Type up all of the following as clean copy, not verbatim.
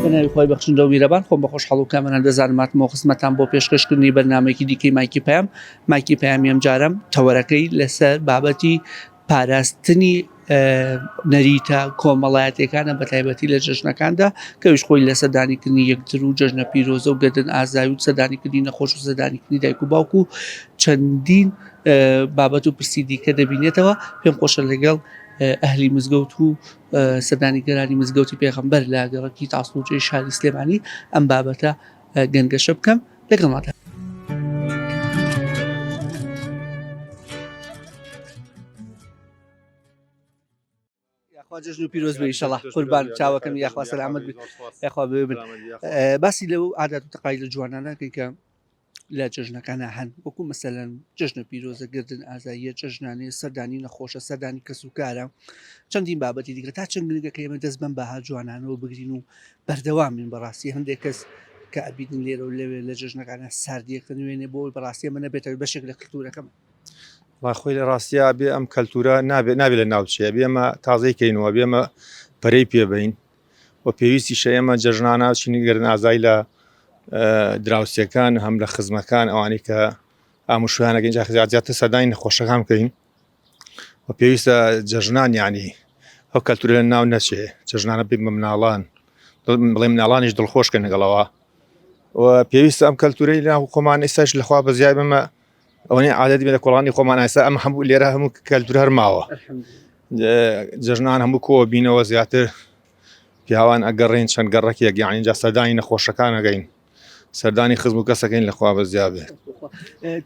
بەناوی خۆی بەخشندە و میرەبان خۆم بە خۆشحاڵ و کامەران دەزانماتمەوە خزمەتان بۆ پێشکەشکردنی بەرنامەیەکی دیکەی مایکی پەیامی ئەم جارم تەوەرەکەی لەسەر بابەتی پاراستنی نەریتە کۆمەڵایەتیەکانە بە تایبەتی لە جەژنەکاندا کەویش خۆی لە سەردانیکردنی یەکتر و جەژنە پیرۆزە و گەردن ئازاوی و سەردانیکردنی نەخۆش و سەردانیکردنی دایک و باوکو چەندین بابەت و پرسی دیکە دەبینێتەوە پێم خۆشە لەگەڵ ئەهلی مزگەوت و سەردانیگەرانی مزگەوتی پێغەمبەر لە گەڕەکی تاسڵوجەی شاری سلێمانی ئەم بابەتە گەنگەشە بکەم لەگەڵماتە. جژن و پیرۆز بێ ئینشەڵڵا قوربان چاوەکەم یاخوا سەلامەت بێ یاخوا ببن. باسی لەو عادەت و تەقاعی لە جوانانەکەی کە لە جژنەکانە هەن وەکو مەسەلەن جژنە پیرۆزە گردن ئازاییە جژنانەیە سەردانی نەخۆشە سەردانی کەسوکارە چەندین بابەتی دیگە تا چەند گرنگەکە ئێمە دەست بەم بەها جوانانەوە بگرین و بەردەوامین بەڕاستی هەندێک کەس کە ئەبیدن لێرە و لەوێ لە جژنەکانە ساردیەکە نوێنێ بۆ بەڕاستی ئەمە نەبێتەوە بەشێک لە کلتورەکەم. خۆی لە ڕاستیا بێ ئەم کەلتورە نابێت لە ناوچەیە بێمە تازەیکەینەوە بێمە پەرەی پێبین و پێویستی شە ئێمە جەژنانە چینی گردن ئازایی لە دراوسەکان هەم لە خزمەکان ئەوانی کە ئاموشویانەکەین زیاتر سەردانی نەخۆشەکان بکەین و پێویستە جەژنان یعنی ئەو کەلتورە لە ناو نەچێ جەژنانە بێ مناڵان بڵێ مناڵانیش دڵخۆشکە لەگەڵەوە و پێویستە ئەم کەلتورەی لە خۆمان ئێستاش لەخوا بەزیای بمە ئەوەی عادەتی بێ لە کۆڵانی خۆمان ئێستا ئەم هەموو لێرە هەموو کەلتور هەرماوە جەژنان هەموو کۆ بینەوە زیاتر پیاوان ئەگەڕێن چەند گەڕێکێک یعنی جا سەردانی نەخۆشەکان ئەگەین سەردانی خزم و کەسەکەین لەخوا بەزیا بێت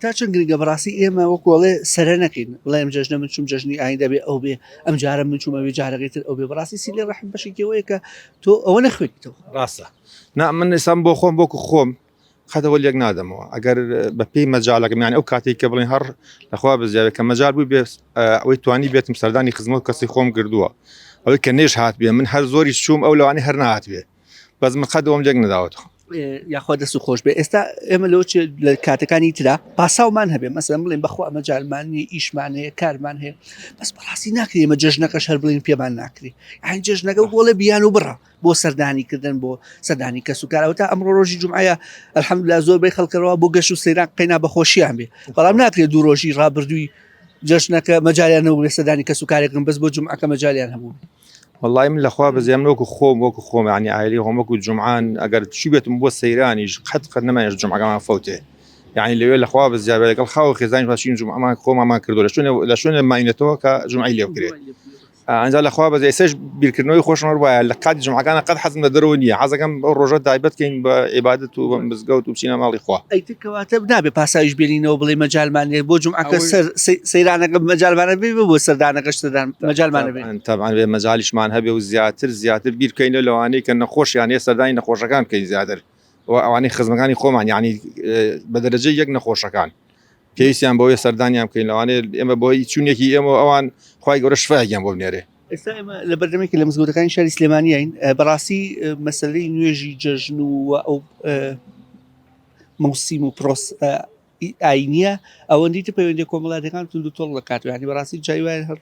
تا چەند گرنگە بەڕاستی ئێمە وەکوڵێ سەرە نەکەین بڵێ ئەم جەژنە من چوم جەژنی ئایندا بێ ئەو بێ ئەم جارە من چوومەوێ جارەکەیتر ئەو بێ بەڕاستی سی لێ ڕەحم بەشێکەوەیە کە تۆ ئەوە نەخوێتەوە ڕاستە نا من ئێستا بۆ خۆم بۆکو خۆم خەتەوە لێک نادەمەوە ئەگەر بە پێی مەجاالەکەمیان ئەو کاتێک کە بڵێن هەر لەخوا بزیاوێت کە مەجار بوو بێ ئەوەی توانی بێتم سەردانی خزمەت و کەسی خۆم کردووە ئەوەی کە نێژ هات بێ من هەر زۆری چوم ئەو لەوانی هەر نهات بێ بەس من خەتەوەم لێک نەداوەتەوە یاخوا دەست و خۆش بێ ئێستا ئێمە لەوە لە کاتەکانی ترا پاساومان هەبێ مەسەلەن بڵێن بەخوا ئەمە جارمانی ئیشمان هەیە کارمان هەیە بەس بەڕاستی ناکرێ ئێمە جەژنەکەش هەر بڵێن پێمان ناکرێ ئەین جەژنەکە بۆڵێ بیان و بڕە بۆ سەردانیکردن بۆ سەردانی کەسوکارەوە تا ئەمڕۆ ڕۆژی جومعەیە ئەلحەمدولیلا زۆربەی خەڵکەوە بۆ گەشت و سەیران قەینا بەخۆشییان بێ بەڵام ناکرێت دوو ڕۆژی ڕابردووی جەژنەکە مەجالیان نەبوو سەردانی کەسوکارێکم بەس بۆ جومعەکە مەجالیان هەبوو. والله من لەخوا بەزیام وەکو خۆم ینی ئایلی خۆم وەکو جومعان ئەگەر چی بێتم بۆ سەیرانیش قەت نەمانێت جومعەکەمان فەوتێ یعنی لەوێ لەخوا بەزیاب لەگەڵ خاو خێزانیش باشین جومعەمان خۆمان کردو لە شوێنە ماینێتەوە کە جومعی لێ بکرێت ئەنجا لەخوا بەزای ئێسش بیرکردنەوەی خۆشمان وایە لە کاتی جومعەکانە قەت حەزم لە دەرەوە نییە حەزەکەم ئەو ڕۆژە تایبەت بکەین بە عیبادەت و مزگەوت و بچینە ماڵی خوا ئەیتکەواتە نابێ پاساویش بێنینەوە بڵێ مەجالمان بۆ جومعەکە سەیرانەکە مەجالمانە بێ بۆ سەردانەکەش مەجالمانە بێ تەبعاً بێ مەجالیشمان هەبێ و زیاتر بیرکەینە لەوانەی کە نەخۆش یان سەردانی نەخۆشەکان بکەین زیاتر و ئەوانەی خزمەکانی خۆمان یعنی بە دەرەجەی یەک نەخۆشەکان پێویستیان بۆیە سەردانیان بکەین لەوانەیە ئێمە بۆی چوونێکی ئێمە ئەوان خوای گەورە شفایان بۆ بنێرێ. ئێستا ئێمە لە بەردەمێکی لە مزگەوتەکانی شاری سلێمانیین بەڕاستی مەسەلەی نوێژی جەژن و ئەو موسیم و پرۆس ئاینیە ئەوەندی تر پەیوەندی کۆمەڵایەتەکان تونند و تۆڵ دەکات یعنی بەڕاستی جای وایە هەر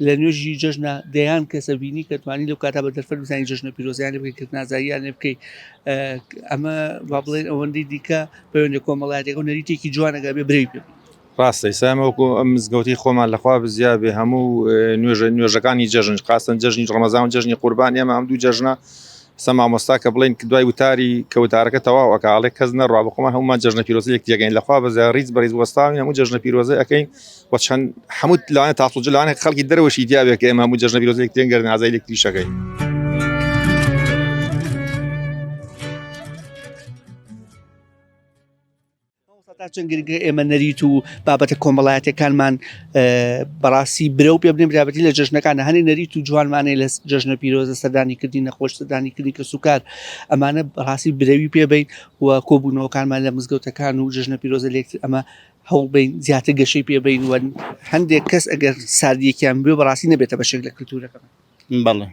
لە نوێژی جەژنە دەیان کەسە بینی کە توانی لەو کاتا بە دەرفەت بزانانی جەژنە پیرۆزیان لێ بکەیت کردنازاییان لێ بکەیت ئەمە با بڵێن ئەوەندەی دیکە پەیوەندی کۆمەڵایەتەکە و نەریتێکی جوانەگە بێ برەی پێ ڕاستە ئێسامەوەکو ئەم مزگەوتی خۆمان لەخوا بزیا بێ هەموو نوێژەکانی جەژن خاستن جەژنی ڕەمەزان و جەژنی قوربان ئێمە ئەم دوو جەژنە سە مامۆستا کە بڵێن دوای وتاری کەوتارەکە تەواو ئەکاڵێک کەس نەڕوا بخۆمان هەمومان جەژنە پیرۆزە یەکتیەکەین لەخوا بەزای ڕیز بەڕیز وەستاوین هەموو جەژنە پیرۆزە ئەەکەین و چەند هەموو لەوانە تاسووج لەوانە خەڵکی دەرەوەشی دیابێت کە ئێمە هەموو جەژنە پیرۆزە یەکتیان گەردن ئازای یەکتریشەکەین. چەند گرنگە ئێمە نەریت و بابەتە کۆمەڵایەتەکانمان بەڕاستی برە و پێ بنێ برابەتی لە جەژنەکانە هەنێ نەریت و جوانمانەیە لە جەژنە پیرۆزە سەردانیکردنی نەخۆش سەردانیکردنی کەسوکار ئەمانە بەڕاستی برەوی پێبین و کۆبوونەوەکانمان لە مزگەوتەکان و جەژنە پیرۆزە لێکتر ئەمە هەوڵبین زیاتر گەشەی پێبین و هەندێک کەس ئەگەر ساردیەکیان بێ بەڕاستی نەبێتە بەشێک لە کلتورەکەمان. بەڵێ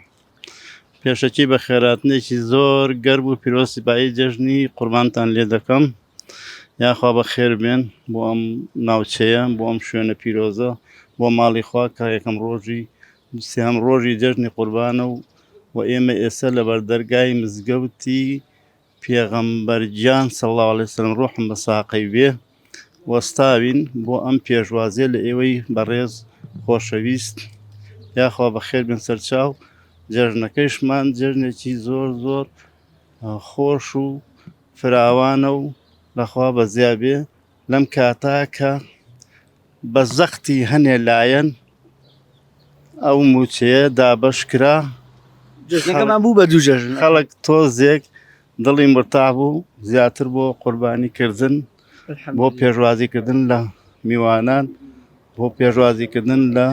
پێشەکی بە خێراتنێکی زۆر گەرم و پیرۆسیبایی جەژنی قوربانتان لێ دەکەم یاخوا بە خێر بێن بۆ ئەم ناوچەیە بۆ ئەم شوێنە پیرۆزە بۆ ماڵی خوا کە یەکەم ڕۆژی سێهەم ڕۆژی جەژنی قوربانە و و ئێمە ئێستا لەبەر دەرگای مزگەوتی پێغەمبەرگیان صلی الله عليه وسلم ڕوحم بە ساقەی بێ وەستاوین بۆ ئەم پێشوازیە لە ئێوەی بەڕێز خۆشەویست یاخوا بەخێر بن سەرچاو جەژنەکەیشمان جەژنێکی زۆر زۆر خۆش و فراوانە و لەخوا بەزیا بێ لەم کاتا کە بە زەختی هەنێ لایەن ئەو موچەیە دابەش کرا جژنەکەمان بوو بە دوو جژن خەڵک تۆزێک دڵی مرتاح بوو زیاتر بۆ قوربانیکردن بۆ پێشوازیکردن لە میوانان بۆ پێشوازیکردن لە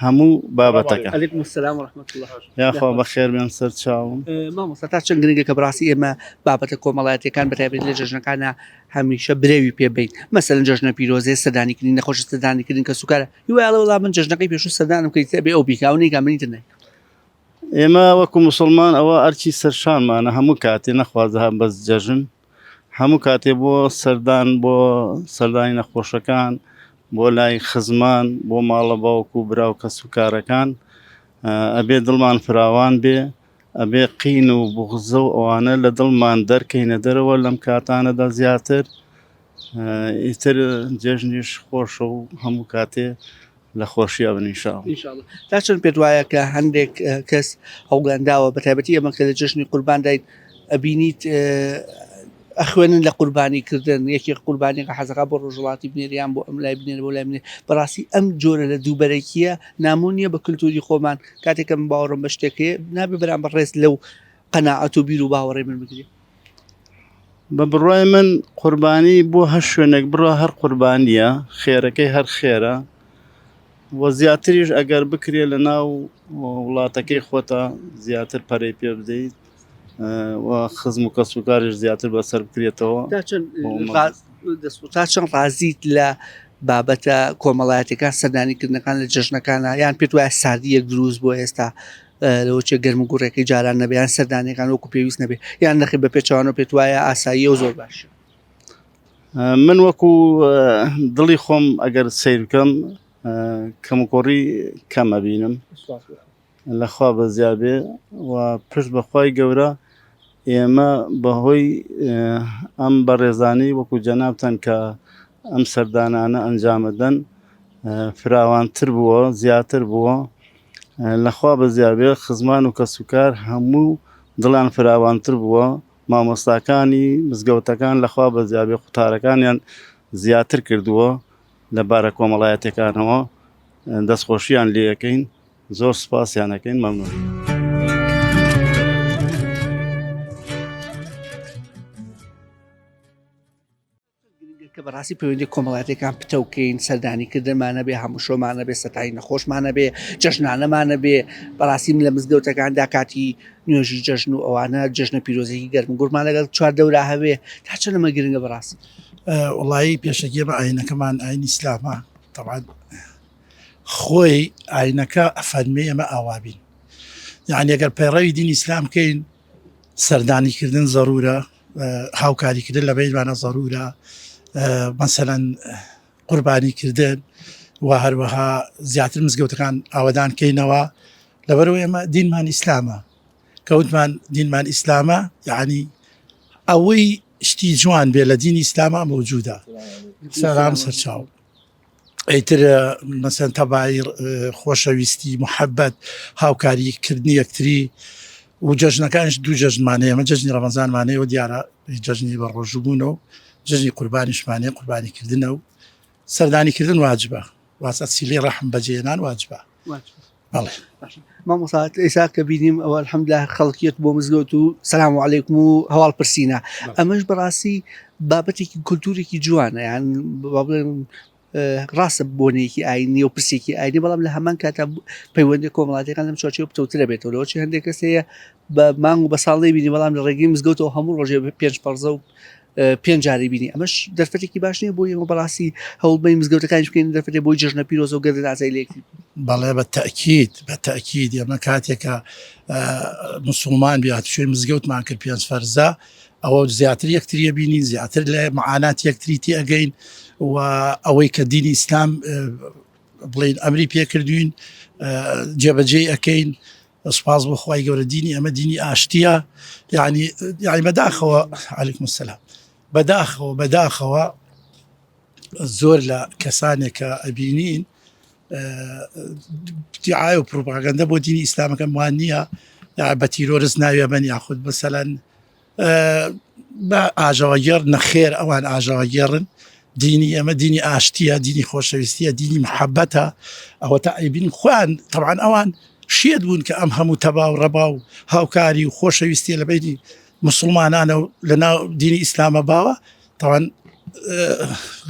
هەموو بابەتەکە عەلەیکوم السەلام وەرەحمەتوڵڵاه یاخوا بەخێر بێن سەر چاوم مامۆستا تا چەند گرنگە کە بەڕاستی ئێمە بابەتە کۆمەڵایەتیەکان بەتایبەتی لە جژنەکانە هەمیشە برێوی پێبین مەسەلەن جژنە پیرۆزێ سەردانیکردنی نەخۆش سەردانیکردن کە سوکارە هیوایە وەڵام من جژنەکەی پێشوو سەردانم کەیت بێ ئەو بیکاونی کامنیتر نای ئێمە وەکو موسڵمان ئەوە ئەرچی سەرشانمانە هەموو کاتێ نەخوازە بەس جەژن هەموو کاتێ بۆ سەردان بۆ سەردانی نەخۆشەکان بۆ لای خزمان بۆ ماڵە باوکو و براو کە سوکارەکان ئەبێ دڵمان فراوان بێ ئەبێ قین و بغزە و ئەوانە لە دڵمان دەرکەینە دەرەوە لەم کاتانەدا زیاتر ئیتر جێژنیش خۆشە و هەموو کاتێ لە خۆشیە بن ئینشاءڵڵا ئینشاءڵڵا تا چەند پێت وایە کە هەندێک کەس هەوڵگانداوە بەتایبەتی ئەمە کە لە جژنی قوربان دایت ئەبینیت ئەخوێنن لە قوربانیکردن یەکی قوربانیەکە حەزەکە بۆ ڕۆژهڵاتی بنێریان بۆ ئەم لای بنێر بۆ لای بنێر بەڕاستی ئەم جۆرە لە دووبەرەکیە نامۆنیە بە کللتوری خۆمان کاتێکم باوەڕم بە شتێکەیە نابێ بەرام بەڕێز لەو قەناعەت و بیر و باوەڕێ من بگرێت بە بڕای من قوربانی بۆ هەر شوێنێک بڕە هەر قوربانیە خێرەکەی هەر خێرە وە زیاتریش ئەگەر بکرێ لە ناو وڵاتەکەی خۆتە زیاتر پەرەی پێ بدەیت و خزم و کەس و کاریش زیاتر بەسەر بکرێتەوە تا چەند ڕازیت لە بابەتە کۆمەڵایەتەکان سەردانیکردنەکان لە جژنەکانە یان پێت وایە ساردیەک دروست بۆ ئێستا لەوەچێ گەرم و گوڕێکی جاران نەبێ یان سەردانیەکان وەکو پێویست نەبێ یان نەخی بە پێچوانە پێت وایە ئاساییە و زۆر باش من وەکو دڵی خۆم ئەگەر سیر بکەم کەم و کۆڕی کەمە بینم لەخوا بەزیابێ و پشت بەخوای گەورە ئێمە بەهۆی ئەم بەڕێزانی وەکو جەنابتان کە ئەم سەردانانە ئەنجامەدەن فراوانتر بووە زیاتر بووە لەخوا بەزیابێ خزمان و کەسوکار هەموو دڵان فراوانتر بووە مامۆستاکانی مزگەوتەکان لەخوا بەزیابێ قوتارەکانیان زیاتر کردووە لەبارە کۆمەڵایەتەکانەوە دەستخۆشییان لێەکەین زۆر سوپاسیانەکەین مەمنون کە بەڕاستی پەیوەندی کۆمەڵاتەکان پتەوکەین سەردانیکردنمانە بێ هەموو شۆمانە بێ سەتایی نەخۆشمانە بێ جەژنانەمانە بێ بەڕاستی لە مزگەوتەکاندا کاتی نوێژی جەژن و ئەوانە جەژنە پیرۆزەیەکی گەرم گورمان لەگەڵ چوار دەورا هەبێ تا چەند ئەمە گرنگە بەڕاستی وڵایی پێشەکیە بە ئاینەکەمان ئاین ئیسلامە طبعا خۆی ئاینەکە ئەفەرمێ ئەمە ئاوابین یعنی ئەگەر پەیڕەوی دین ئیسلام بکەین سەردانیکردن زەرورە هاوکاریکردن لە بینمانە زەرورە مەسەلەن قوربانیکردن و هەروەها زیاتر مزگەوتەکان ئاوەدان کەینەوە لەبەرەوەی ئێمە دینمان ئیسلامە کەوتمان دینمان ئیسلامە یعنی ئەوەی شتی جوان بێ لە دینی ئیسلامە مەوجودە سەلام سەرچاو ئەیتر مەسەن تەبای خۆشەویستی محەبەت هاوکاریکردنی یەکتری و جەژنەکانش دوو جەژنمانەیە ئەمە جەژنی ڕەمەزانمانەیە و دیارە جەژنی بەڕۆژبوونەوە جەژنی قوربانیشمانەیە قوربانیکردنە و سەردانیکردن واجبە واسە سیلی ڕەحم بەجێهێنان واجبە بەڵێ مامۆستا ئێستا کە بینیم ئەوە الحەمدولله خەڵکیەت بۆ مزگەوت و سەلام عەلەیکوم و هەواڵ پرسینە ئەمەش بەڕاستی بابەتێکی کولتورێکی جوانە یان بڵێن ڕاستە بۆنێکی ئاینی و پرسێکی ئاینی بەڵام لە هەمان کاتە پەیوەندی کۆمەڵاتەکان لەم چۆچی پتەوترە بێتەوە لەوەچی هەندێک کەسەیە بە مانگ و بە ساڵی بینی بەڵام لە ڕێگەی مزگەوتەوە هەموو ڕۆژێ پێنج پەرزە و پێنج جاری بینی ئەمەش دەرفەتێکی باش نییە بۆ ئێمە بەڕاستی هەوڵبەی مزگەوتەکانش بکەین دەرفەتێ بۆی جژنە پیرۆزە و گەردن ئازای لێکی بەڵێ بە تەئکید ئێمە کاتێکە موسڵمان بیات شوێن مزگەوتمان کرد پێنج فەرزە ئەوە زیاتر یەکتریە بینین زیاتر لە معانات یەکتری تێ ئەگەین و ئەوەی کە دینی ئیسلام بڵین ئەمری پێکردوین جێبەجێ ئەەکەین سپاس بۆ خی گەورە دینی ئەمە دینی ئاشتیە یعنی بەداخەوە علیکم السلام بەداخەوە زۆر لە کەسانێک کە ئەبینین دیعای و پروپاگەندە بۆ دینی ئیسلامەکەم وان نییە بە تیرۆرس ناوێ بەن یاخود بەسەلەن بە ئاژەوەگەڕ نەخێر ئەوان ئاژەوەگەڕن دینی ئەمە دینی ئاشتیە دینی خۆشەویستیە دینی محەبەتە ئەوە تا ئەیبین خۆیان طبعاً ئەوان شێت بوون کە ئەم هەموو تەبا و ڕەبا و هاوکاری و خۆشەویستی لە بینی مسلمانانە و لەناو دینی ئیسلامە باوە تاوان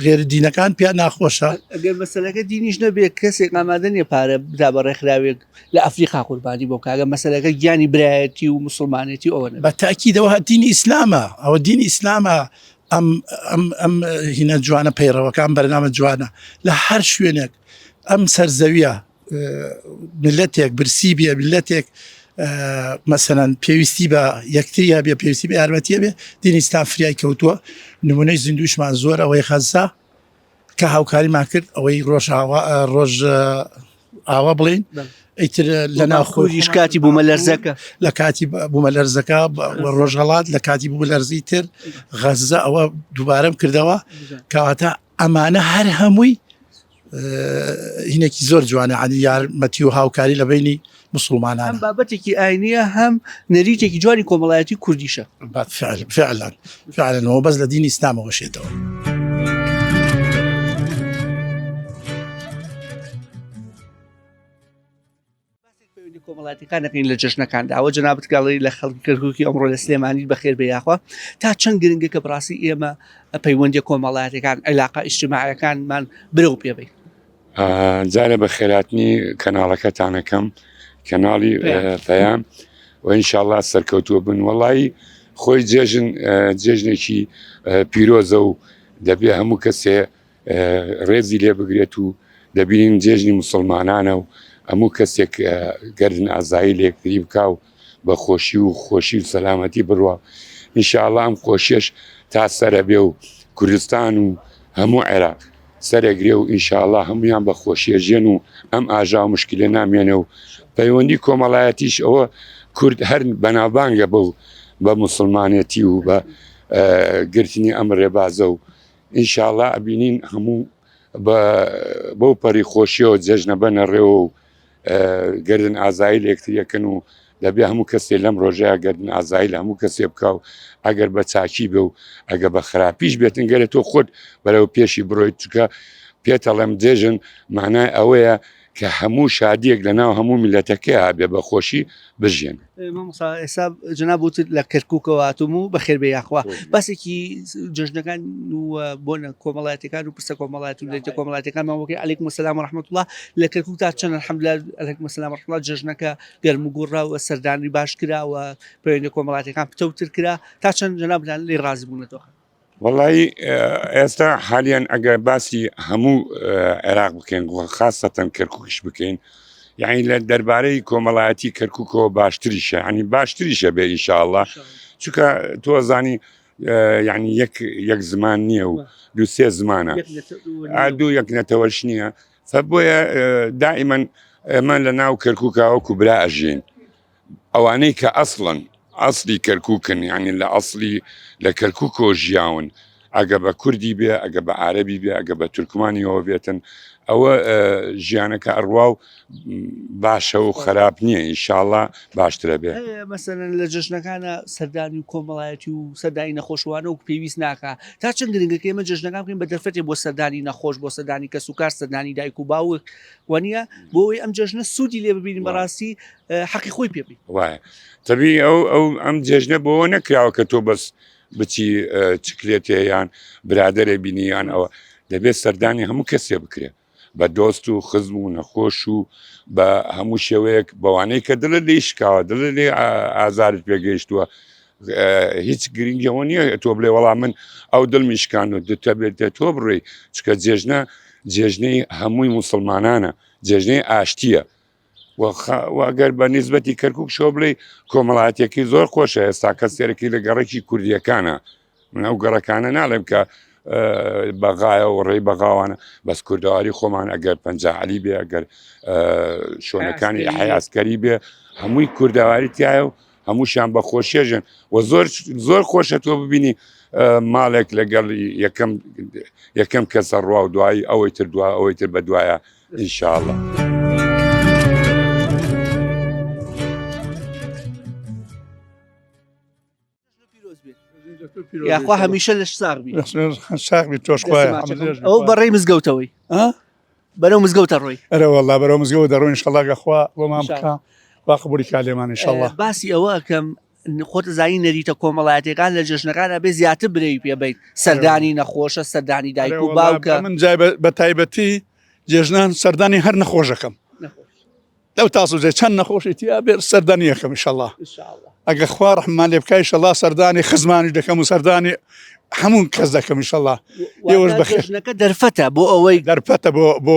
غێر دینەکان پێیان ناخۆشە ئەگەر مەسەلەکە دینیش نەبێ کەسێک ئامادە نیە پارە بدا بە ڕێکخراوێک لە ئەفریقا قوربانی بۆ کاگە مەسەلەکە گیانی برایەتی و مسلمانێتی ئەوە بە تاکیدەوە دینی ئیسلامە ئەوە دینی ئیسلامە ئەم هینە جوانە پەیڕەوەکان بەرنامە جوانە لە هەر شوێنێک ئەم سەرزەویە ملەتێک برسی بێ ملەتێک مەسەلەن پێویستی بە یەکتریە بێ پێویستی بە یارمەتیە بێ دینی ئیسلام فریای کەوتووە نمونەی زیندوشمان زۆر ئەوەی خەزا کە هاوکاریمان کرد ئەوەی ڕۆژ ئاوا بڵین ئەیتر لە ناوخۆریش کاتی بوومە لەرزەکە لە کاتی بوومە لەرزەکە ڕۆژهڵات لە کاتی بوو لەرزی تر غەزە ئەوە دووبارەم کردەوە کەواتە ئەمانە هەر هەمووی هینێکی زۆر جوانە عادی یارمەتی و هاوکاری لە بینی مسلمانان بابەتێکی ئاینیە هەم نەریتێکی جوانی کۆمەڵایەتی کوردیشە فعلەنەوە بەس لە دینی ئیسلامەوە شێتەوە کۆمەڵاتیەکانەکەین لە جژنەکاندا ئەوە جەنابەت گاڵی لە خەڵکی کەرکووکی ئەمڕۆ لە سلێمانی بەخێر بێیاخوا تا چەند گرنگە کە بڕاستی ئێمە پەیوەندی کۆمەڵاتیەکان علاقە ئیجتیماعیەکانمان برەو پێبین جارە بە خێراتنی کەناڵەکەتانەکەم کەناڵی پەیام و ئینشاءڵڵا سەرکەوتووە بن وەڵایی خۆی جێژنێکی پیرۆزە و دەبێ هەموو کەسێ ڕێزی لێ بگرێت و دەبینین جێژنی مسلمانانە و هەموو کەسێک گەردن ئازایی لە یەکتری بکا و بە خۆشی و خۆشی و سەلامەتی بڕوە ئینشاءڵڵا ئەم خۆشیش تا سەرە بێ و کوردستان و هەموو عێراق سەرەگرێ و ئینشاءڵڵا هەمویان بە خۆشیەژێن و ئەم ئاژا و مشکلە نامێنە و پەیوەندی کۆمەڵایەتیش ئەوە کورد هەر بەناوبانگە بە مسلمانێتی و بە گرتنی ئەم ڕێبازە و ئینشاءڵڵا ئەبینین هەموو بەو پەری خۆشیەوە جێژنە بەنە ڕێوە و گردن ئازایی لە یەکتریەکەن و دەبێ هەموو کەسێ لەم ڕۆژەیە گردن ئازایی لە هەموو کەسێ بکە و ئەگەر بە چاکی بێ و ئەگە بە خراپیش بێتن گەرە تۆ خۆت بەرەو پێشی بڕۆیت چکە پێتەڵێم جێژن معنای ئەوەیە کە هەموو شادیەک لەناو هەموو میلەتەکەی هەبێ بە خۆشی بژێن ئێستا جەناب وتت لە کەرکووکەوە هاتووم و بەخێر بێ یاخوا باسێکی جژنەکان و بۆنە کۆمەڵایەتەکان و پرسە کۆمەڵایەت و لەیتە کۆمەڵایەتەکانمان وەکەی عەلەیکم السەلام وەڕەحمەتوڵڵاه لە کەرکووک تا چەند الحەمدوللا عەلەیکم السەلام وەڕەحمەتوڵڵاه جژنەکە گەرم و گوڕراوە سەردانی باش کراوە پەیوەندی کۆمەڵایەتەکان پتەوتر کرا تا چەند جەنابتان لێ ڕازی بوونەتەوە وەڵایی ئێستا حالیان ئەگەر باسی هەموو عێراق بکەین خاستەن کەرکووکیش بکەین یعنی لە دەربارەی کۆمەڵایەتی کەرکووکەوە باشتریشە ینی باشتریشە بێ ئینشاءڵڵا چونکە تۆ زانی یعنی یەک زمان نییە و دوو-سێ زمانە دوو یەک نەتەوەش نییە بۆیە دائیمەن ئێمە لە ناو کەرکووکە وەکو برا ئەژین ئەوانەی کە ئەسلی کەرکووکن یعنی لە ئەسلی لە کەرکووکەوە ژیاون ئەگە بە کوردی بێ ئەگە بە عارەبی بێ ئەگە بە تورکمانیەوە بێتن ئەوە ژیانەکە ئەڕوا و باشە و خراپ نییە ئینشاءڵڵا باشترە بێ مەسەلەن لە جژنەکانە سەردانی و کۆمەڵایەتی و سەردانی نەخۆشوانە و پێویست ناکە تا چەند گرنگەکە ئێمە جژنەکان بکەین بە دەرفەتێ بۆ سەردانی نەخۆش بۆ سەردانی کەس و کار سەردانی دایک و باوک وانە بۆ ئەوەی ئەم جژنە سوودی لێ ببینین بەڕاستی حەقی خۆی پێ بین وایە تەبی ئەم جێژنە بۆەوە نەکراوە کە تۆ بەس بچی چکلێتێ یان برادەرێ بینیان ئەوە دەبێت سەردانی هەموو کەسێ بکرێت بە دۆست و خزم و نەخۆش و بە هەموو شێوەیەک بەوانەی کە دڵە لێ شکاوە دڵە لێ ئازارت پێگەیشتووە هیچ گرنگەوە نییە تۆ بڵێ وەڵام من ئەو دڵمیشکان و دەبێت تۆ بڕێی چکە جێژنەی هەمووی مسلمانانە جێژنەی ئاشتیە واگەر بە نیزبەتی کەرکووک شۆ بڵێ کۆمەڵایەتێکی زۆر خۆشە ئێستا کە سێرەکی لە گەڕێکی کوردیەکانە من ئەو گەڕەکانە ناڵێم کە بەغایە و ڕێی بەغاوانە بەس کوردەواری خۆمان ئەگەر پەنجعلی بێ ئەگەر شۆنەکانی حیاسکەری بێ هەمووی کوردەواری تایە و هەمووشیان بە خۆشێژن و زۆر خۆشە تۆ ببینی ماڵێک لەگەڵ یەکەم کەسە ڕوا و دوایی ئەوەی تر دوای ئەوەی تر بە دوایە ئینشاءڵڵا. یاخوا هەمیشە لەش ساغبی ساغبی تۆش خوایە ئەو بەڕێی مزگەوتەوەی بەرەو مزگەوتە ڕۆی ئەرە وەڵا بەرەو مزگەوت دەڕۆین ئینشەڵڵا گەخوا بۆمان بکە وا قبولی کا لێمان ئینشەڵڵا. باسی ئەوە کەم خۆتە زایی نەریتە کۆمەڵایەتەکان لە جژنەکانە بێ زیاتر برەوی پێبیت سەردانی نەخۆشە سەردانی دایک و باوکە من جای بە تایبەتی جێژنان سەردانی هەر نەخۆشەکەم لەو تاسوجێ چەند نەخۆشی تیا بێ سەردانی یەکەم ئینشەڵڵا ئەگە خوا ڕەحمان لێ بکای ئینشەڵڵا سەردانی خزمانی دەکەم و سەردانی هەموو کەس دەکەم ئینشەڵڵا. ئێوەش بەخێر جژنەکە دەرفەتە بۆ ئەوەی دەرفەتە بۆ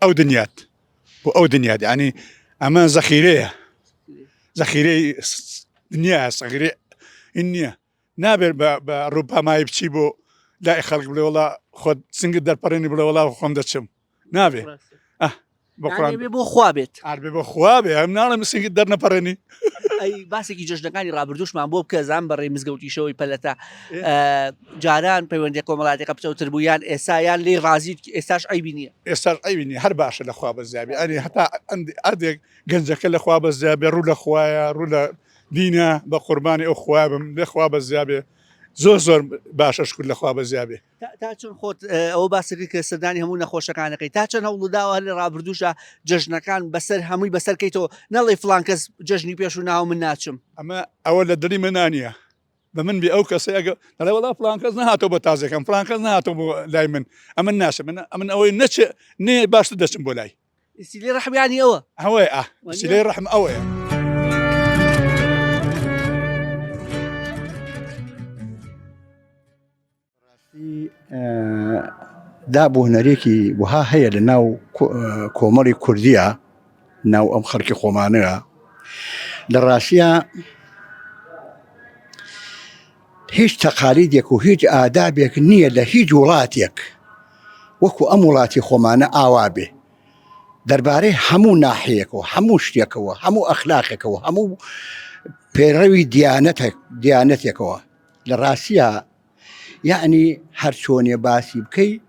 ئەو دنیات بۆ ئەو دنیات ینی ئەمە زەخیرەیە زەخیرەی دنیا سەغیرێ این نییە نابێت بە ڕووپامایی بچی بۆ لای خەڵک بڵێ وڵا خۆت سنگت دەرپەڕێنی بڵێ وڵا خۆم دەچم نابێ بۆ خوا بێت ئاربێ بۆ خوا بێ ئەم ناڵم سنگت دەرنەپەڕێنی. ئەی باسێکی جژنەکانی ڕابردوشمان بۆ بکە زان بەڕێ مزگەوتیشەوەی پەلەتە جاران پەیوەندی کۆمەڵاتێکە پچەوتر بوویان ئێسایان لێ ڕازیت ئێستاش ئەیبی نییە ئێستاش ئەیبی نیە هەر باشە لە خوا بەزیابی ئەنی هەتا ئەردێک گەنجەکە لە خوا بەزیابێ ڕوو لە خوایە ڕوو لە دینە بە قوربانی ئەو خوا بم لێخوا بەزیابێ زۆر باشە شکر لەخوا بەزیابێ تا چۆن خۆت ئەوە باسەکە کە سەردانی هەموو نەخۆشەکانەکەی تا چەند هەوڵداوە لە ڕابردوشە جژنەکان بەسەر هەمووی بەسەرکەیتەوە نەڵێ فڵان کەس جژنی پێش و ناو من ناچم ئەمە ئەوە لە دڵی منانیە بە من بێ ئەو کەسە ئەگە دەڵێ وەڵا فڵان کەس نهاتەوە بە تازەکەم فڵان کەس نهاتەوە بۆ لای من ئەمن ناشە من ئەوەی نەچێ نێ باشتر دەچم بۆ لای سیلێ ڕەحمیانی ئەوە ئەوەیە سیلەی ڕەحم ئەوەیە. دابوونەرێکی وها هەیە لە ناو کۆمەڵی کوردیە ناو ئەم خەڵکی خۆمانەیە لە ڕاستیە هیچ تەقالیدێک و هیچ ئادابێک نییە لە هیچ وڵاتێک وەکو ئەم وڵاتی خۆمانە ئاوا بێ دەربارەی هەموو ناحەیەکەوە هەموو شتێکەوە هەموو ئەخلاقێکەوە هەموو پێڕەوی دیانەتێکەوە لە ڕاستیە یعنی هەر چۆنێ باسی بکەی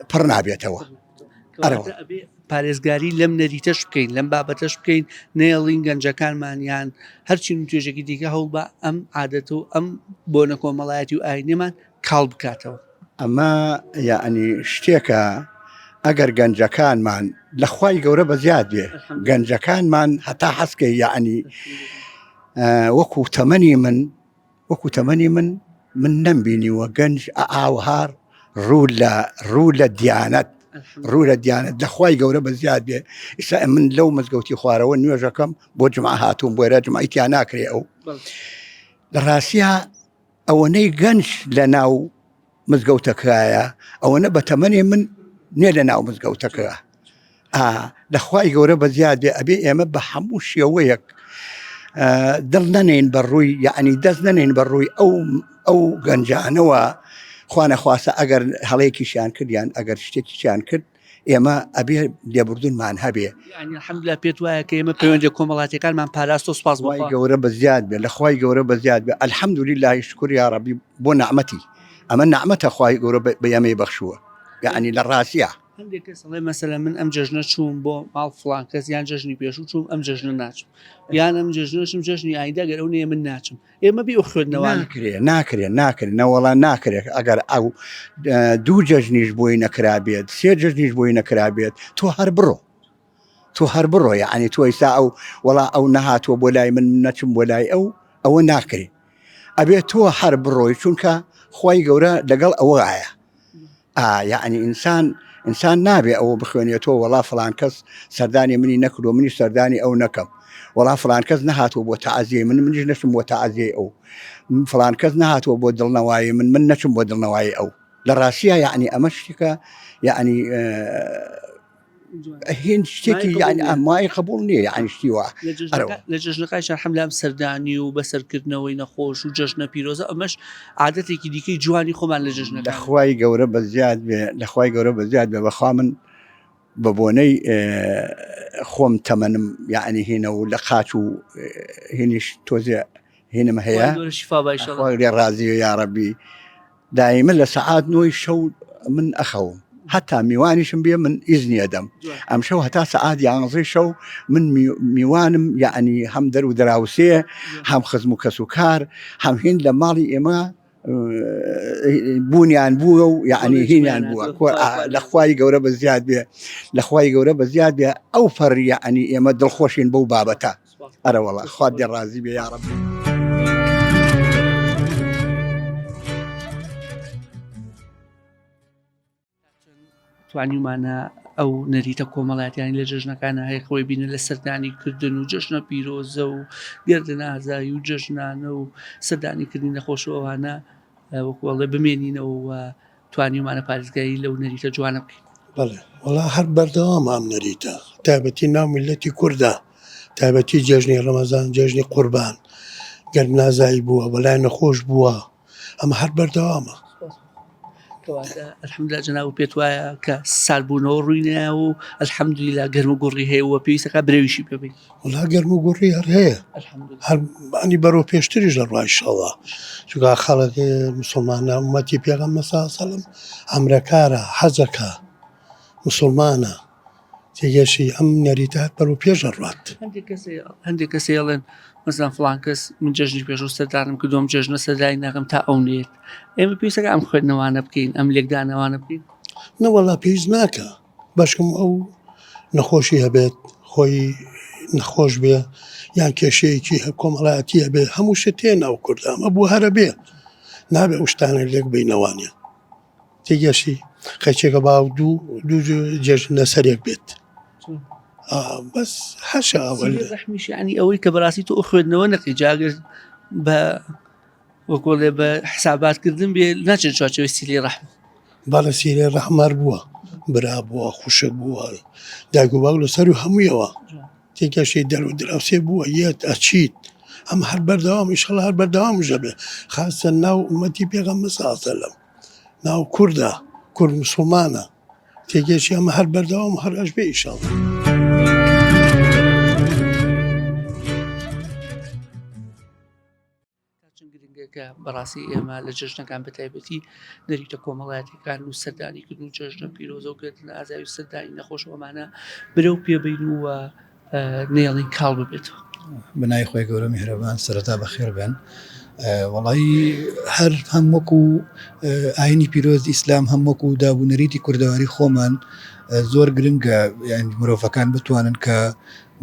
پڕ نابێتەوە پارێزگاری لەم نەریتەش بکەین لەم بابەتەش بکەین نێڵین گەنجەکانمانیان هەرچین توێژێکی دیکە هەوڵ بە ئەم عادەت و ئەم بۆنە کۆمەڵایەتی و ئاینێمان کاڵ بکاتەوە. ئەمە یعنی شتێکە ئەگەر گەنجەکانمان لە خوای گەورە بە زیاد بێ گەنجەکانمان هەتا حەسکە یعنی وەکو تەمەنی من نەمبینیوە گەنج ئاوهار ڕوو لە دیانەت لەخوای گەورە بە زیاد بێ ئیسا من لەو مزگەوتی خوارەوە نوێژەکەم بۆ جمعە هاتووم بۆێرە جمعیتیان ناکرێ ئەو لە ڕاستیە ئەوەنەی گەنج لە ناو مزگەوتەکەیە ئەوەنە بە تەمەنی من نێ لە ناو مزگەوتەکە لەخوای گەورە بە زیاد بێ ئەبێ ئێمە بە هەموو شێوەیەک دڵ نەنین بەڕووی یعنی دەست نەنین بەڕووی ئەو گەنجانەوە خوانەخواسە ئەگەر هەڵەیەکیشیان کردیان ئەگەر شتێکیشیان کرد ئێمە ئەبێ لێبوردونمان هەبێ حەمدلا پێت وایە کە ئێمە پەیوەندی کۆمەڵاتیەکانمان پاراست و سپاس بۆی گەورە بە زیاد بێ لەخوای گەورە بە زیاد بێ ئەلحەمدولیلای شکر یا ڕەبی بۆ نەعمەتی ئەمە نەعمەتە خوای گەورە بە ئێمەی بەخشووە یعنی لە ڕاستیە هەندێک کەس دەڵێ مەسەلەن من ئەم جەژنە چووم بۆ ماڵ فڵان کەس یان جەژنی پێشوو چووم ئەم جەژنە ناچم یان ئەم جەژنەشم جەژنی ئایندا گەر ئەو نیە من ناچم ئێمە بێ خوێندنەوە ناکرێت نەوەڵا ناکرێت ئەگەر ئەو دوو جەژنیش بۆی نەکرابێت سێ جەژنیش بۆی نەکرابێت تۆ هەر بڕۆ یعنی تۆ ئیسا ئەو وەڵا ئەو نەهاتووە بۆ لای من نەچم بۆ لای ئەوە ناکرێت ئەبێت تۆ هەر بڕۆی چونکە خوای گەورە لەگەڵ ئەوەیە یعنی ئینسان نابێ ئەوە بخوێنێتەوە وەڵا فڵان کەس سەردانی منی نەکردو منی سەردانی ئەو نەکەم وەڵا فڵان کەس نەهاتوە بۆ تەعازیە منیش نەچم بۆ تەعازیە ئەو فڵان کەس نەهاتوە بۆ دڵنەوایی من نەچم بۆ دڵنەوایی ئەو لە ڕاستیە یعنی ئەمە شتێکە یعنی هين شتێکی یعنی ئەمای قبول نییە یعنی شتیوە لە جژنەکەیشان حملە ئەم سەردانی و بەسەرکردنەوەی نەخۆش و جژنە پیرۆزە ئەمەش عادەتێکی دیکەی جوانی خۆمان لە جژنەکە لەخوای گەورە بەزیاد بێ لەخوای گەورە بەزیاد بێ بەخوا من بە بۆنەی خۆم تەمەنم یعنی هینە و لە قاچ و هینیش تۆزێ هینم هەیە لێ ڕازی و یاڕەبی دائیمە لە سەعات 9 شەو من ئەخەوم حتا میوانیشم بێ من ئیزنی ئەدەم ئەم شەو هەتا سەعات 11 شەو من میوانم یعنی هەم دەر و دراوسێ هەم خزم و کەس و کار هەم هین لە ماڵی ئێمە بوونیان بووە و یعنی هینیان بووە لەخوای گەورە بەزیاد بێ لەخوای گەورە بەزیاد بێ ئەو فەر یعنی ئێمە دڵخۆشین بەو بابەتە ئەرە وەڵا خوا دێ ڕازی بێ یا ڕەبی توانیمانە ئەو نەریتە کۆمەڵاتیانی لە جژنەکانە هەیە خۆی بینە لە سەردانی کردن و جژنە پیرۆزە و گردن ئازایی و جژنانە و سەردانیکردنی نەخۆشەوەوانە وەکوڵێ بمێنینەوە و توانیمانە پارێزگایی لەو نەریتە جوانە بکەین. بەڵێ وڵا هەر بەردەوام ئەم نەریتە تایبەتی ناو میلەتی کوردە تایبەتی جێژنی ڕەمەزان جێژنی قوربان گەردن ئازایی بووە بەلای نەخۆش بووە ئەمە هەر بەردەوامە. الحەمدوللا جەناب پێت وایە کە سالبوونەوە ڕووینە و ئەلحەمدولیلا گەرم و گوڕی هەیە و پێویستەکە برێویشی پێبین وڵا گەرم و گوڕی هەر هەیە هەر ئەنی بەرەو پێشتریش دەڕوا ئینشەڵڵا چونکە خەڵک موسڵمانە ئومەتی پێغەمبەر سەڵڵاهو عەلەیهی وسەلەم ئەمرەکارە حەجەکە موسڵمانە تێگەشی ئەم نەریتە هەر بەرەو پێش دەڕوات. هەندێک کەسێ ئەڵێن مەسەڵەن فڵان کەس من جەژنی پێش و سەردانم کردووەم جەژنە سەردانی ناکەم تا ئەو نێت ئێمە پێویستەکە ئەم خوێندنەوانە بکەین ئەم لێکدانەوانە بکەین نەوەڵا پێویست ناکە باشکەم ئەو نەخۆشی هەبێت خۆی نەخۆش بێ یان کێشەیەکی کۆمەڵایەتی هەبێ هەموو شت تێ ناو کوردە ئەمە بوو هەرە بێ نابێ ئەو شتانە لێک بینەوانە تێگەشی خەچێکە باو دوو جێژن لەسەرێک بێت بەس هەشە ڕەحمیش ینی ئەوەی کە بەڕاستی تۆ خوێندنەوە نەقی جاگەر بە وەکۆڵێ بە حساباتکردن بێ ناچێت چوارچێوەی سیلی ڕەحم باڵە سیرێ ڕەحمار بووە برا بووە خوشک بووە داگ و باو لەسەر و هەموویەوە تێکەشی دەر و دراوسێ بووە یەت ئەچیت ئەم هەر بەردەوام ئینشەڵڵا هەر بەردەوام ژەبێ خاصە ناو ئومەتی پێغەمبەر سەڵڵاهو عەلەیهی وسەلەم ناو کوردە کورد موسڵمانە تێگەشی ئەمە هەر بەردەوام هەر ئەش بێ ئینشەڵڵا. گرنگەکە بەڕاستی ئێمە لە جژنەکان بەتایبەتی نەریتە کۆمەڵایەتەکان و سەردانیکردن و جژنە پیرۆزە و گردن ئازایی و سەردانی نەخۆشەوەمانە برەو پێبین و نێڵین کاڵ ببێتەوە. بنای خۆی گەورە میهرەبان سەرەتا بەخێر بێن. وەڵی هەر هەم وەکو ئاینی پیرۆزی ئیسلام هەم وەکو دابوونەریتی کوردەواری خۆمان زۆر گرنگە یعنی مرۆڤەکان بتوانن کە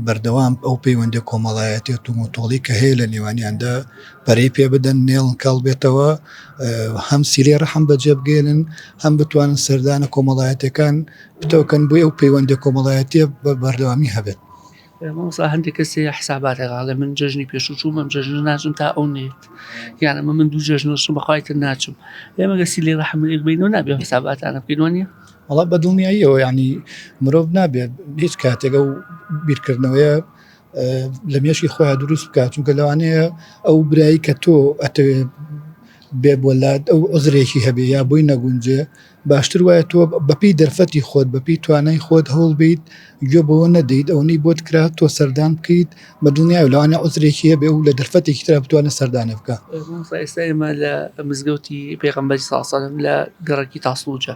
بەردەوام ئەو پەیوەندی کۆمەڵایەتێت و مۆتۆڵی کە هەیە لە نێوانیاندا پەرەی پێ بدەن نێڵن کاڵ بێتەوە هەم سیرێ ڕەحم بەجێ بگێنن هەم بتوانن سەردانە کۆمەڵایەتەکان بتەوەکەن بۆی ئەو پەیوەندی کۆمەڵایەتیە بە بەردەوامی هەبێت. مامۆستا هەندێک کەسێ حساباتێکڵێ من جژنی پێشوچوو مەم جژن ناچم تا ئەو نێت یانمە من دوو جژنۆشم بەخوایتر ناچم ئێمە گەسی لێ ڕەحمێک بینەوە نابێ حساباتانە بکەینەوە نیە وڵا بەدڵنیاییەوە یعنی مرۆڤ نابێت هیچ کاتێک ئەو بیرکردنەوەیە لە مێشی خۆیان دروست بکات چونکە لەوانەیە ئەو برایی کە تۆ ئەتەوێ بێ بۆلات ئەو عذرێکی هەبێ یا بۆی نەگونجێ باشتر وایە تۆ بەپی دەرفەتی خۆت بەپی توانای خۆت هەوڵ بیت گوێ بەوە نەدەیت ئەوەی بۆت کرا تۆ سەردان بکەیت بە دڵنیایە لەوانە عذرێکی هەبێ و لە دەرفەتێکی ترا بتوانە سەردانە بکە. ئێستا ئێمە لە مزگەوتی پێغەمبەری سەڵڵاهو عەلەیهی وسەلەم لە گەڕەکی تاسڵوجە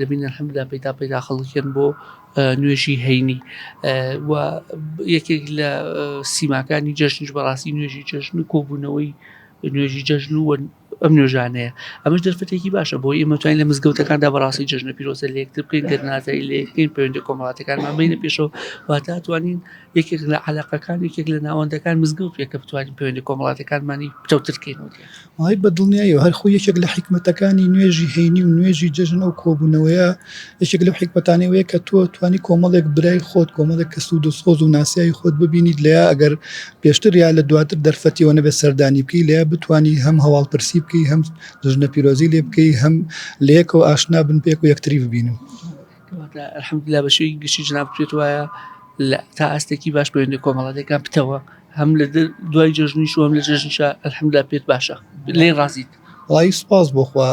دەبینە الحەمدوللا پەیدا خەڵکیان بۆ نوێژی هەینی و یەکێک لە سیماکانی جەژنیش بەڕاستی نوێژی جەژن و کۆبوونەوەی نوێژی جەژن و ئەم نوێژانەیە ئەمەش دەرفەتێکی باشە بۆی ئێمە توانین لە مزگەوتەکاندا بەڕاستی جەژنە پیرۆزە لە یەکتر بکەین گەردنئازایی لە یەکەین پەیوەندی کۆمەڵاتەکانمان بینە پێشەوە واتە توانین یەکێک لە عەلاقەکان یەکێک لە ناوەندەکان مزگەوت بێت کە بتوانین پەیوەندی کۆمەڵاتەکانمانی بتەوتر بکەینەوە. وای بەدڵنیاییەوە هەر خۆی یەکێک لە حیکمەتەکانی نوێژی هەینی و نوێژی جەژن ئەو کۆبوونەوەیە یەکێک لەو حیکمەتانەوەیە کە تۆ توانی کۆمەڵێک برای خۆت کۆمەڵێک کە سوود و سۆز و ناسیایی خۆت ببینیت لەیە ئەگەر پێشتر یا لە دواتر دەرفەتیەوە نەبێت سەردانی بکەی لەیە بتوانی هەم هەواڵپرسی بکەی هەم جژنە پیرۆزی لێ بکەی هەم لە یەکەوە ئاشنا بن پێک و یەکتری ببینن. الحەمدلله بەشەی گشتی جناب پێت وایە تا ئاستێکی باش پەیوەندی کۆمەڵاتەکان بتەوە هەم لە دوای جژنیش و هەم لە جژنیشە الحەمدلله پێت باشە لێ ڕازیت وڵی سپاس بۆخوا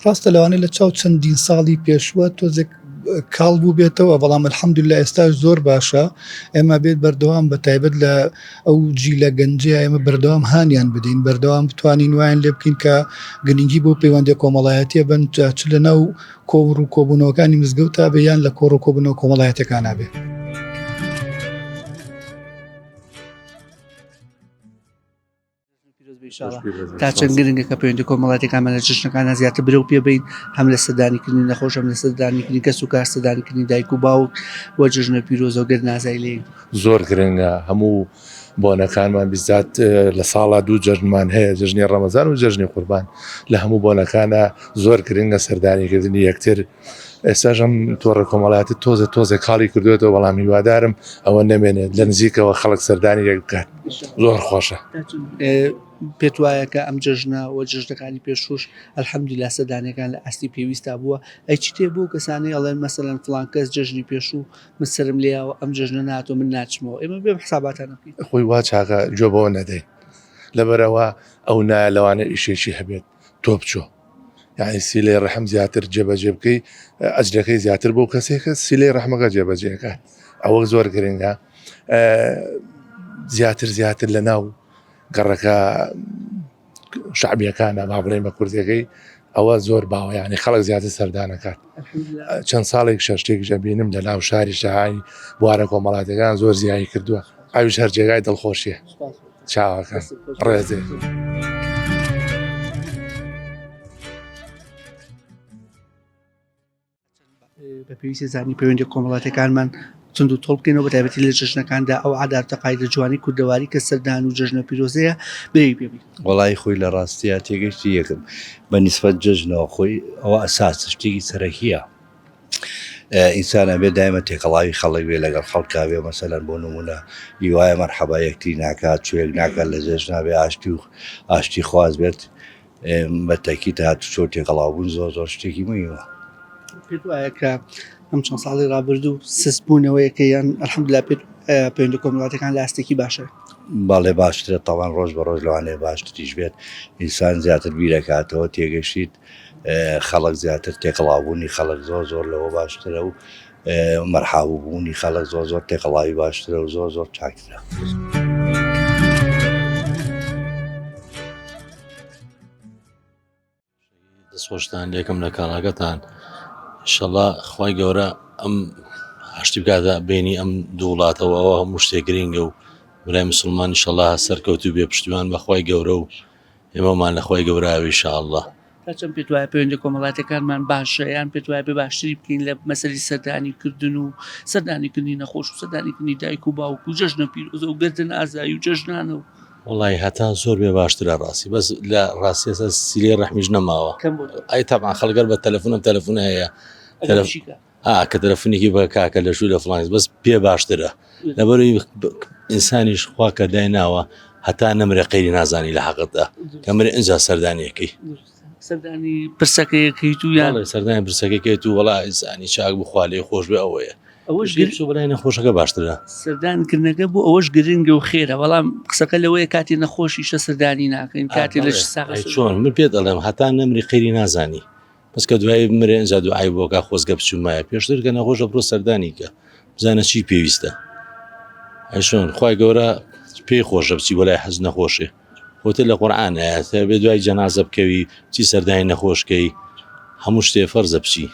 ڕاستە لەوانەیە لە چاو چەندین ساڵی پێشوە تۆزێک کاڵ بوو بێتەوە بەڵام الحەمدلله ئێستاش زۆر باشە ئێمە بێت بەردەوام بە تایبەت لە ئەو جیلە گەنجەیە ئێمە بەردەوام هانیان بدەین بەردەوام بتوانین وایان لێ بکەین کە گرنگی بۆ پەیوەندی کۆمەڵایەتیە بن چ لە ناو کۆڕ و کۆبوونەوەکانی مزگەوت تا بێ یان لە کۆڕ و کۆبوونەوە کۆمەڵایەتەکانە بێ. تا چەند گرنگە کە پەیوەندی کۆمەڵاتەکانمان لە جژنەکانە زیاتر برەو پێ بین هەم لە سەردانیکردنی نەخۆش هەم لە سەردانیکردنی کەس و کار سەردانیکردنی دایک و باوک وە جژنە پیرۆزە و گەر نازای لێ زۆر گرنگە هەموو بۆنەکانمان بیزات لە ساڵا دوو جژنمان هەیە جژنی ڕەمەزان و جژنی قوربان لە هەموو بۆنەکانە زۆر گرنگە سەردانیکردنی یەکتر ئێستاش ئەم تۆڕە کۆمەڵایەتی تۆزە کاڵی کردوێتەوە بەڵام هیوادارم ئەوە نەمێنێت لە نزیکەوە خەڵک سەردانی یەک بکات زۆر خۆشە. پێت وایە کە ئەم جژنە و جژنەکانی پێشوش الحەمدلله سەردانیەکان لە ئاستی پێویستا بووە ئەی چی تێ بوو کەسانی ئەڵێن مەسەلەن فڵان کەس جژنی پێشوو من سرم لێیاوە ئەم جژنە ناتۆ من ناچمەوە ئێمە بێم حساباتان نەکەین خۆی وا چاکە جۆبەوە نەدەین لەبەرەوە ئەو نایە لەوانە ئیشێکی هەبێت تۆ بچۆ یعنی سیلەی ڕەحم زیاتر جێبەجێ بکەی ئەجرەکەی زیاتر بۆ کەسێکە سیلەی ڕەحمەکە جێبەجێکات ئەوە زۆر گرنگە زیاتر لە ناو گەڕەکە شعبیەکانە با بڵێ بە کوردەکەی ئەوە زۆر باوە یعنی خەڵک زیاتر سەردانەکات چەند ساڵێک شەشتێک ژەبینم لە ناو شاری شەهانی بوارە کۆمەڵاتەکان زۆر زیایی کردووە ئەویش هەر جێگای دڵخۆشیە چاوەکە ڕێزێ. بە پێویستی زانی پەیوەندی کۆمەڵاتەکانمان چند و تۆڵ بکەینەوە بە تایبەتی لە جژنەکاندا ئەو عادات و تەقاعد لە جوانی کوردەواری کە سەردان و جژنە پیرۆزەیە بێی پێبین وڵی خۆی لە ڕاستیە تێگەشتی یەکم بە نیسبەت جژنەوە خۆی ئەوە ئەساس شتێکی سەرەکیە ئینسانە بێ دایمە تێکەڵاوی خەڵک بێ لەگەڵ خەڵکاوێ مەسەلەن بۆ نمونە هیوایە مەرحەبا یەکتی ناکات کوێک ناکات لە جژنابێ ئاشتی خواز بێت بە تەکیت هاتوچۆ تێکەڵاوبوون زۆر شتێکی مهمە. پێت وایە کە ئەم چەند ساڵی ڕابردوو سسبوونەوەیەکە یان الحەمدلله پێت پەیوەندی کۆمەڵاتەکان لە ئاستێکی باشە باڵێ باشترێت تاوان ڕۆژ بە ڕۆژ لەوانەیە باشتریش بێت ئینسان زیاتر بیرەکاتەوە تێگەشید خەڵک زیاتر تێکەڵاوبوونی خەڵک زۆر لەوە باشترە و مەرحابووبوونی خەڵک زۆر تێکەڵاوی باشترە و زۆر چاکترە. دەستخۆشتان لێکم لە کاڵاکەتان ئینشەڵڵا خوای گەورە ئەم هەشتی بکاتە بینی ئەم دوو وڵاتەوە ئەوە هەموو شتێک گرینگە و برای مسلمان ئینشەڵڵا سەرکەوتوو بێ پشتیوان بە خوای گەورە و ئێمەمان لە خوای گەوراوی ئینشەڵڵا. تا چەند پێت وایە پەیوەندی کۆمەڵاتەکانمان باشە یان پێت وایە بێ باشتری بکەین لە مەسەلی سەردانیکردن و سەردانیکردنی نەخۆش و سەردانیکردنی دایک و باوک و جژنە پیرۆزە و گردن ئازایی و جژنانە و وڵی هەتا زۆر بێ باشترە ڕاستی بەس لە ڕاستیەسە سیلێ ڕەحمیش نەماوە ئەی تەبعا خەڵگەر بە تەلەفۆنە هەیە کە تەلەفۆنێکی بە کاکە لە شووی لە فڵانیز بەس پێ باشترە لەبەروی ئینسانیش خوا کە دایناوە هەتا نەمرێ قەیری نازانی لە حەقەتدا کەمرێ ئەنجا سەردانیەکەی سەردانی پرسەکەیەکەیت و یان سەردانی پرسەکەیت و وڵا ئینسانی چاک بخوا لێ خۆش بێ ئەوەیە ئەوەش بەلای نەخۆشەکە باشترە سەردانکردنەکە بۆ ئەوەش گرنگە و خێرە بەڵام قسەکە لەوەیە کاتی نەخۆشیشە سەردانی ناکەین کاتی لەش چۆن من پێت دەڵێم هەتا نەمری قەیری نازانی بەس کە دوای بمرێ ئەنجا دوعای بۆکە خۆزگە بچوومایە پێشتر کە نەخۆشە بڕۆ سەردانیکە بزانە چی پێویستە ئەیشۆن خوای گەورە پێی خۆشە بچی بەلای حەز نەخۆشێ خۆتە لە قورئان ئاەتە بێ دوای جەنازە بکەوی چی سەردانی نەخۆشکەی هەموو شتێ فەرزە بچی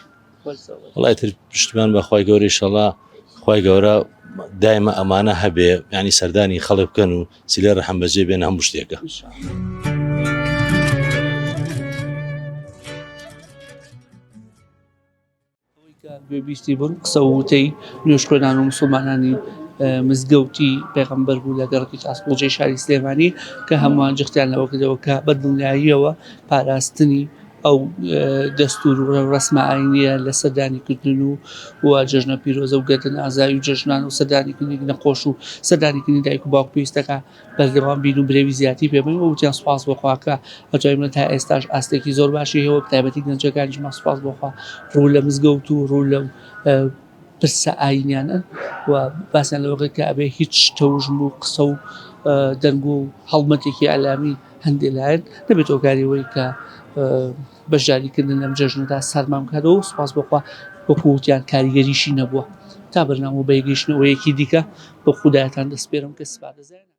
وڵای تر پشتیوان بە خوای گەورەی ئینشەڵڵا خوای گەورە دایمە ئەمانە هەبێ ینی سەردانی خەڵک بکەن و سیلێ ڕەحم بەجێ بێن هەموو شتێکە. گوێبیستی بوون قسە وتەی نوێژخۆنان و مسلمانانی مزگەوتی پێغەمبەر بوو لە گەڕکی ئاسپۆجێ شاری سلێمانی کە هەمووان جختیان لەوە کردەوە کە بەدڵنیاییەوە پاراستنی ئەو دەستور و ڕسمە ئاینیە لە سەردانیکردن و جژنە پیرۆزە و گەردن ئازایی و جژنان و سەردانیکردنی نەخۆش و سەردانیکردنی دایک و باوک پێویستەکە بەردەوام بین و برێوی زیاتی پێبین و وتیان سوپاس بۆخواکە ئەجای منە تا ئێستاش ئاستێکی زۆر باشی هەیە بە تایبەتی گەنجەکانیشمان سوپاس بۆخوا ڕوو لە مزگەوت و ڕوو لە پرسە ئاینیانە و باسییان لەوەکە کە ئەبێ هیچ تەوژم و قسە و دەنگ و هەڵمەتێکی ئەلامی هەندێک لایەن نەبێت ئۆگاریەوەی کە بەشداریکردن لەم جەژنەدا سەرمام کاتەوە سوپاس بخوا وەکووتیان کاریگەریشی نەبووە تا بەرنامە و بەیگەیشتنەوەیەکی دیکە بە خودایەتان دەست پێرم کە سپارەزایە